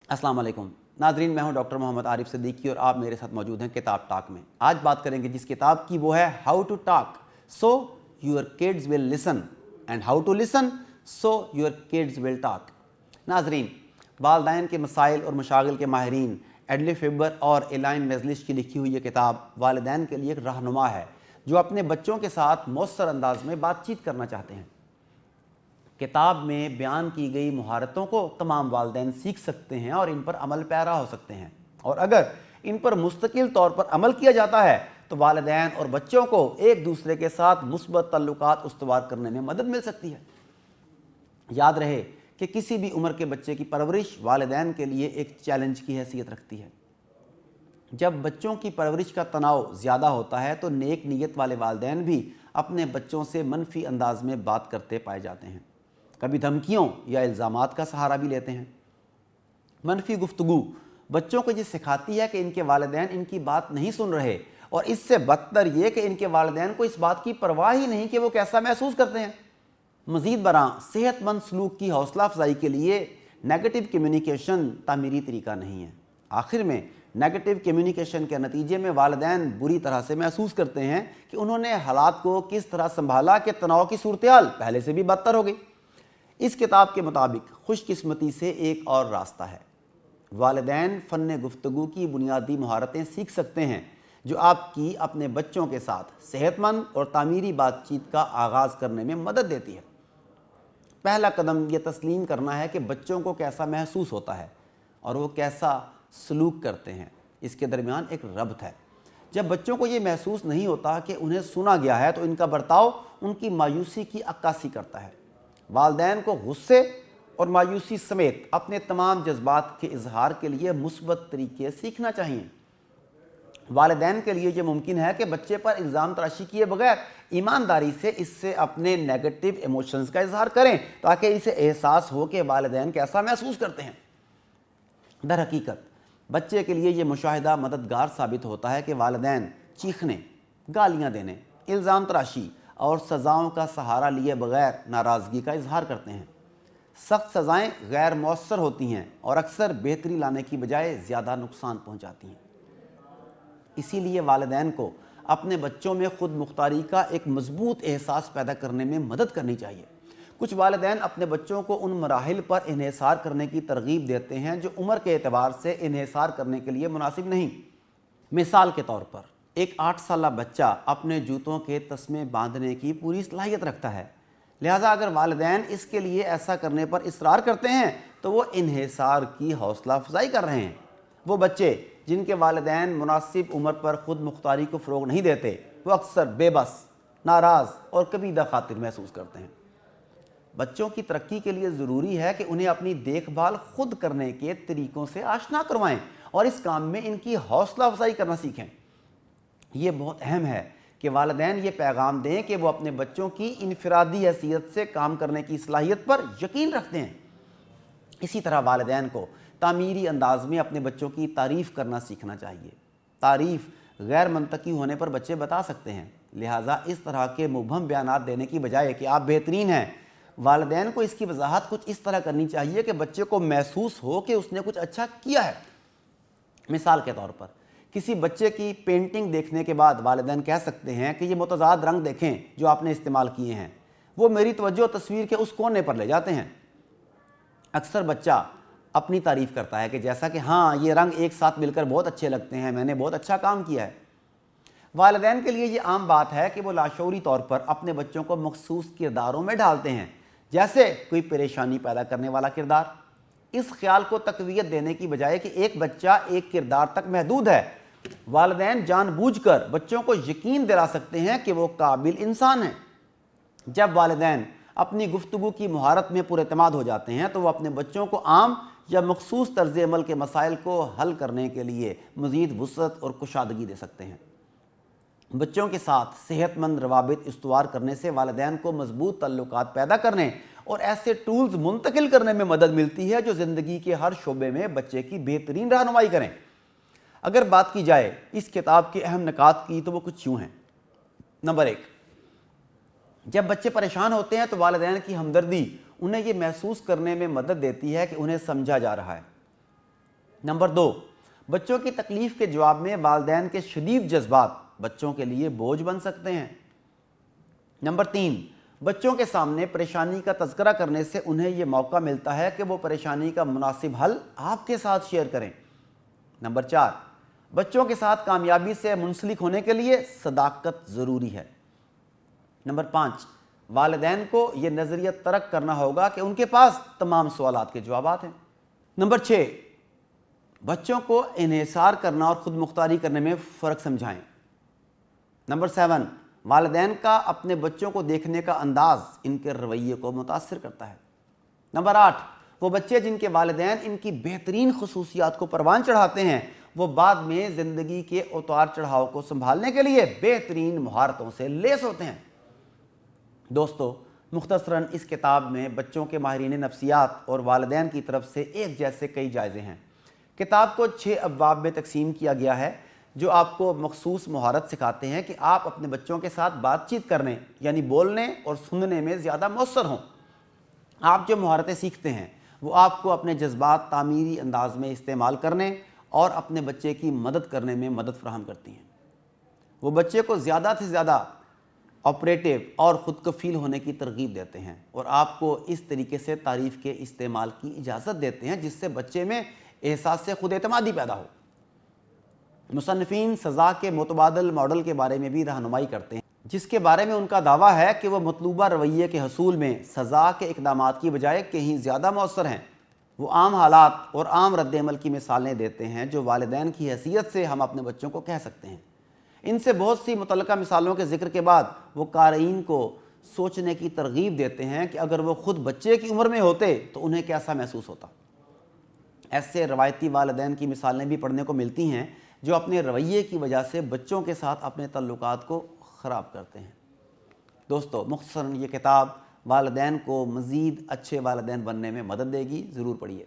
अस्सलाम वालेकुम नाजरीन, मैं हूं डॉक्टर मोहम्मद आरिफ सिद्दीकी और आप मेरे साथ मौजूद हैं किताब टॉक में। आज बात करेंगे जिस किताब की, वो है how to talk so your kids will listen and how to listen so your kids will talk. नाजरीन, वालदैन के मसाइल और मशागिल के माहिरीन एडली फिबर और एलाइन मेजलिश की लिखी हुई ये किताब वालिदैन के लिए एक रहनुमा है जो अपने बच्चों के साथ मौसर अंदाज में बातचीत करना चाहते हैं। किताब में बयान की गई महारतों को तमाम वालिदैन सीख सकते हैं और इन पर अमल पैरा हो सकते हैं, और अगर इन पर मुस्तकिल तौर पर अमल किया जाता है तो वालिदैन और बच्चों को एक दूसरे के साथ मुस्बत तल्लुकात उस्तवार करने में मदद मिल सकती है। याद रहे कि किसी भी उम्र के बच्चे की परवरिश वालिदैन के लिए एक चैलेंज की हैसियत रखती है। जब बच्चों की परवरिश का तनाव ज़्यादा होता है तो नेक नीयत वाले वालिदैन भी अपने बच्चों से मनफी अंदाज में बात करते पाए जाते हैं, कभी धमकियों या इल्ज़ामात का सहारा भी लेते हैं। मनफी गुफ्तगू बच्चों को ये सिखाती है कि इनके वालिदैन इनकी बात नहीं सुन रहे, और इससे बदतर ये कि इनके वालिदैन को इस बात की परवाह ही नहीं कि वो कैसा महसूस करते हैं। मज़ीद बरां सेहतमंद सलूक की हौसला अफजाई के लिए नेगेटिव कम्युनिकेशन तामीरी तरीका नहीं है। आखिर में नेगेटिव कम्युनिकेशन के नतीजे में वालिदैन बुरी तरह से महसूस करते हैं कि उन्होंने हालात को किस तरह संभाला कि तनाव की सूरत-ए-हाल पहले से भी बदतर हो गई। इस किताब के मुताबिक खुशकिस्मती से एक और रास्ता है। वालिदैन फ़न गुफ्तगू की बुनियादी महारतें सीख सकते हैं जो आपकी अपने बच्चों के साथ सेहतमंद और तामीरी बातचीत का आगाज़ करने में मदद देती है। पहला कदम यह तस्लीम करना है कि बच्चों को कैसा महसूस होता है और वो कैसा सलूक करते हैं, इसके दरमियान एक रब्त है। जब बच्चों को ये महसूस नहीं होता कि उन्हें सुना गया है तो इनका बर्ताव उनकी मायूसी की अक्कासी करता है। वालिदैन को गुस्से और मायूसी समेत अपने तमाम जज्बात के इजहार के लिए मुस्बत तरीके सीखना चाहिए। वालिदैन के लिए यह मुमकिन है कि बच्चे पर इल्ज़ाम तराशी किए बगैर ईमानदारी से इससे अपने नेगेटिव इमोशंस का इजहार करें ताकि इसे एहसास हो कि वालिदैन कैसा महसूस करते हैं। दर हकीकत बच्चे के लिए यह मुशाहिदा मददगार साबित होता है कि वालिदैन चीखने, गालियाँ देने, इल्ज़ाम तराशी और सज़ाओं का सहारा लिए बगैर नाराज़गी का इजहार करते हैं। सख्त सज़ाएँ गैर मौसर होती हैं और अक्सर बेहतरी लाने की बजाय ज़्यादा नुकसान पहुँचाती हैं। इसीलिए वालिदैन को अपने बच्चों में खुद मुख्तारी का एक मजबूत एहसास पैदा करने में मदद करनी चाहिए। कुछ वालिदैन अपने बच्चों को उन मराहिल पर इन्हिसार करने की तरगीब देते हैं जो उम्र के एतबार से इन्हिसार करने के लिए मुनासिब नहीं। मिसाल के तौर पर एक 8 साला बच्चा अपने जूतों के तस्मे बांधने की पूरी सलाहियत रखता है, लिहाजा अगर वालिदैन इसके लिए ऐसा करने पर इसरार करते हैं तो वो इन्हिसार की हौसला अफजाई कर रहे हैं। वो बच्चे जिनके वालिदैन मुनासिब उम्र पर खुद मुख्तारी को फ़रोग़ नहीं देते, वो अक्सर बेबस, नाराज़ और कबीदा खातिर महसूस करते हैं। बच्चों की तरक्की के लिए ज़रूरी है कि उन्हें अपनी देखभाल खुद करने के तरीक़ों से आशना करवाएं और इस काम में इनकी हौसला अफजाई करना सीखें। ये बहुत अहम है कि वालिदैन ये पैगाम दें कि वो अपने बच्चों की इनफरादी हैसियत से काम करने की सलाहियत पर यकीन रखते हैं। इसी तरह वालिदैन को तामीरी अंदाज में अपने बच्चों की तारीफ़ करना सीखना चाहिए। तारीफ़ गैर मंतकी होने पर बच्चे बता सकते हैं, लिहाजा इस तरह के मुबहम बयानात देने की बजाय कि आप बेहतरीन हैं, वालिदैन को इसकी वजाहत कुछ इस तरह करनी चाहिए कि बच्चे को महसूस हो कि उसने कुछ अच्छा किया है। मिसाल के तौर पर किसी बच्चे की पेंटिंग देखने के बाद वालिदैन कह सकते हैं कि ये मुतज़ाद रंग देखें जो आपने इस्तेमाल किए हैं, वो मेरी तवज्जो तस्वीर के उस कोने पर ले जाते हैं। अक्सर बच्चा अपनी तारीफ़ करता है कि जैसा कि हाँ, ये रंग एक साथ मिलकर बहुत अच्छे लगते हैं, मैंने बहुत अच्छा काम किया है। वालिदैन के लिए ये आम बात है कि वो लाशऊरी तौर पर अपने बच्चों को मखसूस किरदारों में डालते हैं, जैसे कोई परेशानी पैदा करने वाला किरदार। इस ख्याल को तक़वियत देने की बजाय कि एक बच्चा एक किरदार तक महदूद है, वालिदैन जानबूझकर बच्चों को यकीन दिला सकते हैं कि वो काबिल इंसान हैं। जब वालिदैन अपनी गुफ्तगू की महारत में पुरएतमाद हो जाते हैं तो वो अपने बच्चों को आम या मखसूस तर्ज अमल के मसाइल को हल करने के लिए मज़ीद वुसअत और कुशादगी दे सकते हैं। बच्चों के साथ सेहतमंद रवाबित इस्तवार करने से वालिदैन को मजबूत तल्लुकात पैदा करने और ऐसे टूल्स मुंतकिल करने में मदद मिलती है जो ज़िंदगी के हर शोबे में बच्चे की बेहतरीन रहनुमाई करें। अगर बात की जाए इस किताब के अहम निकात की तो वो कुछ यूँ हैं। नंबर 1, जब बच्चे परेशान होते हैं तो वालिदैन की हमदर्दी उन्हें ये महसूस करने में मदद देती है कि उन्हें समझा जा रहा है। नंबर 2, बच्चों की तकलीफ के जवाब में वालिदैन के शदीद जज्बात बच्चों के लिए बोझ बन सकते हैं। नंबर 3, बच्चों के सामने परेशानी का तज़किरा करने से उन्हें यह मौका मिलता है कि वो परेशानी का मुनासिब हल आपके साथ शेयर करें। नंबर 4, बच्चों के साथ कामयाबी से मुंसलिक होने के लिए सदाकत ज़रूरी है। नंबर 5, वालिदैन को ये नज़रिया तर्क करना होगा कि उनके पास तमाम सवालात के जवाबात हैं। नंबर 6, बच्चों को इन्हिसार करना और ख़ुद मुख्तारी करने में फ़र्क समझाएं। नंबर 7, वालिदैन का अपने बच्चों को देखने का अंदाज़ इनके रवैये को मुतासिर करता है। नंबर 8, वो बच्चे जिनके वालिदैन इनकी बेहतरीन खसूसियात को परवान चढ़ाते हैं वो बाद में ज़िंदगी के उतार चढ़ाव को संभालने के लिए बेहतरीन महारतों से लेस होते हैं। दोस्तों, मुख्तसरन इस किताब में बच्चों के माहिरीन नफ्सियात और वालिदैन की तरफ से एक जैसे कई जायज़े हैं। किताब को 6 अब्वाब में तकसीम किया गया है जो आपको मखसूस महारत सिखाते हैं कि आप अपने बच्चों के साथ बातचीत करने यानी बोलने और सुनने में ज़्यादा मौसर हों। आप जो महारतें सीखते हैं वो आपको अपने जज्बात तामीरी अंदाज में इस्तेमाल करने और अपने बच्चे की मदद करने में मदद फराहम करती हैं। वो बच्चे को ज़्यादा से ज़्यादा ऑपरेटिव और ख़ुद कफ़ील होने की तरगीब देते हैं और आपको इस तरीके से तारीफ़ के इस्तेमाल की इजाज़त देते हैं जिससे बच्चे में एहसास से खुद एतमादी पैदा हो। मुसन्निफ़ीन सज़ा के मुतबादल मॉडल के बारे में भी रहनुमाई करते हैं जिसके बारे में उनका दावा है कि वह मतलूबा रवैये के हसूल में सज़ा के इक़दामात की बजाय कहीं ज़्यादा मौसर हैं। वो आम हालात और आम रद्द-ए-अमल की मिसालें देते हैं जो वालिदैन की हैसियत से हम अपने बच्चों को कह सकते हैं। इनसे बहुत सी मुतल्लका मिसालों के ज़िक्र के बाद वो क़ारीन को सोचने की तरगीब देते हैं कि अगर वो ख़ुद बच्चे की उम्र में होते तो उन्हें कैसा महसूस होता। ऐसे रवायती वालिदैन की मिसालें भी पढ़ने को मिलती हैं जो अपने रवैये की वजह से बच्चों के साथ अपने तल्लुकात को ख़राब करते हैं। दोस्तों, मुख्तसरन ये किताब वालिदैन को मज़ीद अच्छे वालिदैन बनने में मदद देगी, ज़रूर पढ़िए।